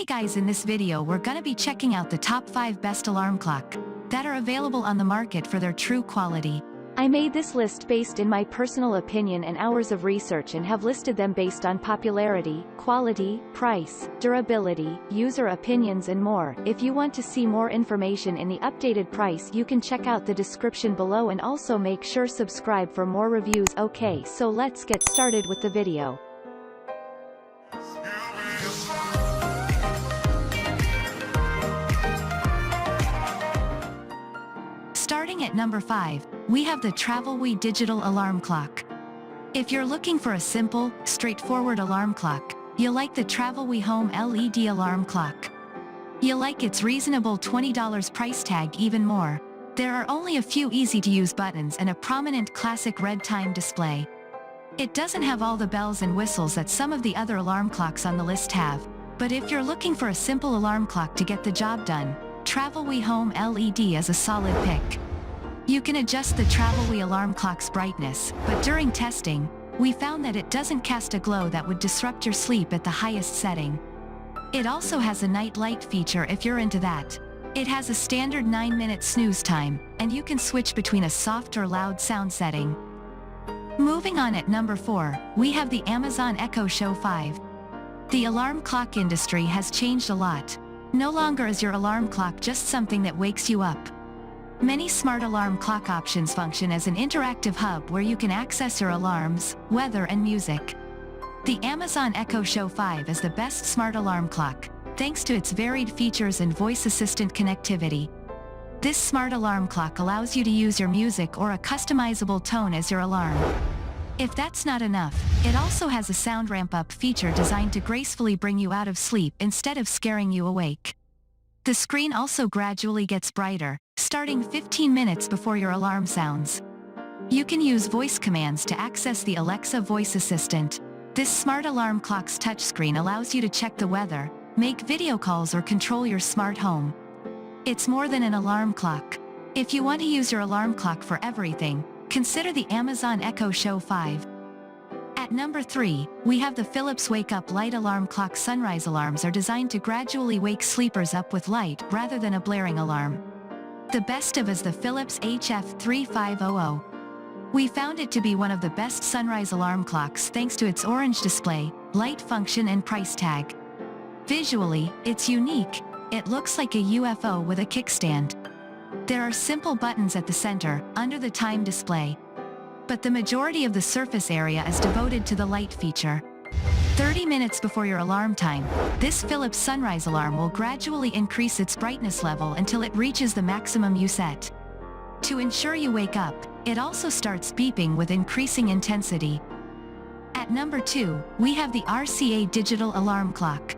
Hey guys, in this video we're gonna be checking out the top 5 best alarm clock that are available on the market for their true quality. I made this list based in my personal opinion and hours of research and have listed them based on popularity, quality, price, durability, user opinions and more. If you want to see more information in the updated price, you can check out the description below and also make sure subscribe for more reviews. Okay, so let's get started with the video. Starting at number 5, we have the Travelwee Digital Alarm Clock. If you're looking for a simple, straightforward alarm clock, you'll like the Travelwee Home LED Alarm Clock. You'll like its reasonable $20 price tag even more. There are only a few easy-to-use buttons and a prominent classic red time display. It doesn't have all the bells and whistles that some of the other alarm clocks on the list have, but if you're looking for a simple alarm clock to get the job done, Travelwee Home LED is a solid pick. You can adjust the Travelwee alarm clock's brightness, but during testing, we found that it doesn't cast a glow that would disrupt your sleep at the highest setting. It also has a night light feature if you're into that. It has a standard 9-minute snooze time, and you can switch between a soft or loud sound setting. Moving on at number 4, we have the Amazon Echo Show 5. The alarm clock industry has changed a lot. No longer is your alarm clock just something that wakes you up. Many smart alarm clock options function as an interactive hub where you can access your alarms, weather and music. The Amazon Echo Show 5 is the best smart alarm clock, thanks to its varied features and voice assistant connectivity. This smart alarm clock allows you to use your music or a customizable tone as your alarm. If that's not enough, it also has a sound ramp-up feature designed to gracefully bring you out of sleep instead of scaring you awake. The screen also gradually gets brighter, starting 15 minutes before your alarm sounds. You can use voice commands to access the Alexa voice assistant. This smart alarm clock's touchscreen allows you to check the weather, make video calls or control your smart home. It's more than an alarm clock. If you want to use your alarm clock for everything, consider the Amazon Echo Show 5. At number 3, we have the Philips Wake Up Light Alarm Clock. Sunrise alarms are designed to gradually wake sleepers up with light rather than a blaring alarm. The best of is the Philips HF3500. We found it to be one of the best sunrise alarm clocks thanks to its orange display, light function and price tag. Visually, it's unique. It looks like a UFO with a kickstand. There are simple buttons at the center, under the time display. But the majority of the surface area is devoted to the light feature. 30 minutes before your alarm time, this Philips sunrise alarm will gradually increase its brightness level until it reaches the maximum you set. To ensure you wake up, it also starts beeping with increasing intensity. At number 2, we have the RCA Digital Alarm Clock.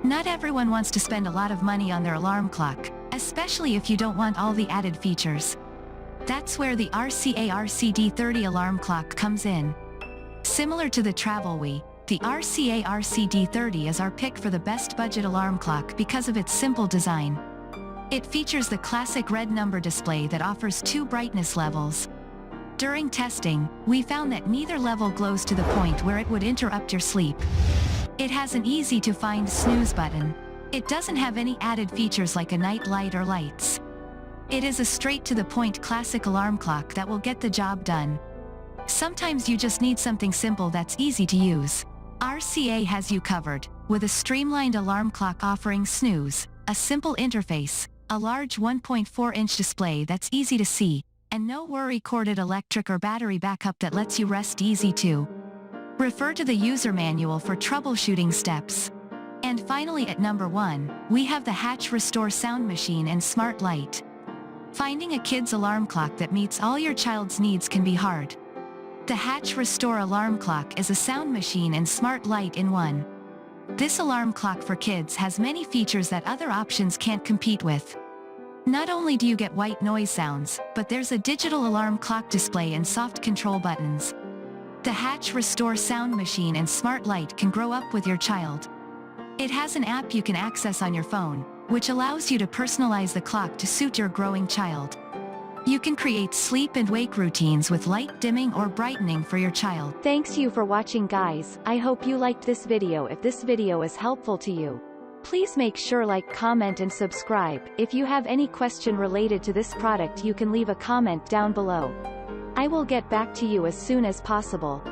Not everyone wants to spend a lot of money on their alarm clock, especially if you don't want all the added features. That's where the RCA RCD30 alarm clock comes in. Similar to the Travelwee, the RCA RCD30 is our pick for the best budget alarm clock because of its simple design. It features the classic red number display that offers 2 brightness levels. During testing, we found that neither level glows to the point where it would interrupt your sleep. It has an easy-to-find snooze button. It doesn't have any added features like a night light or lights. It is a straight-to-the-point classic alarm clock that will get the job done. Sometimes you just need something simple that's easy to use. RCA has you covered, with a streamlined alarm clock offering snooze, a simple interface, a large 1.4-inch display that's easy to see, and no worry corded electric or battery backup that lets you rest easy too. Refer to the user manual for troubleshooting steps. And finally at number 1, we have the Hatch Restore Sound Machine and Smart Light. Finding a kid's alarm clock that meets all your child's needs can be hard. The Hatch Restore Alarm Clock is a sound machine and smart light in one. This alarm clock for kids has many features that other options can't compete with. Not only do you get white noise sounds, but there's a digital alarm clock display and soft control buttons. The Hatch Restore Sound Machine and Smart Light can grow up with your child. It has an app you can access on your phone, which allows you to personalize the clock to suit your growing child. You can create sleep and wake routines with light dimming or brightening for your child. Thanks you for watching guys. I hope you liked this video. If this video is helpful to you, Please make sure like, comment and subscribe. If you have any question related to this product, you can leave a comment down below. I will get back to you as soon as possible.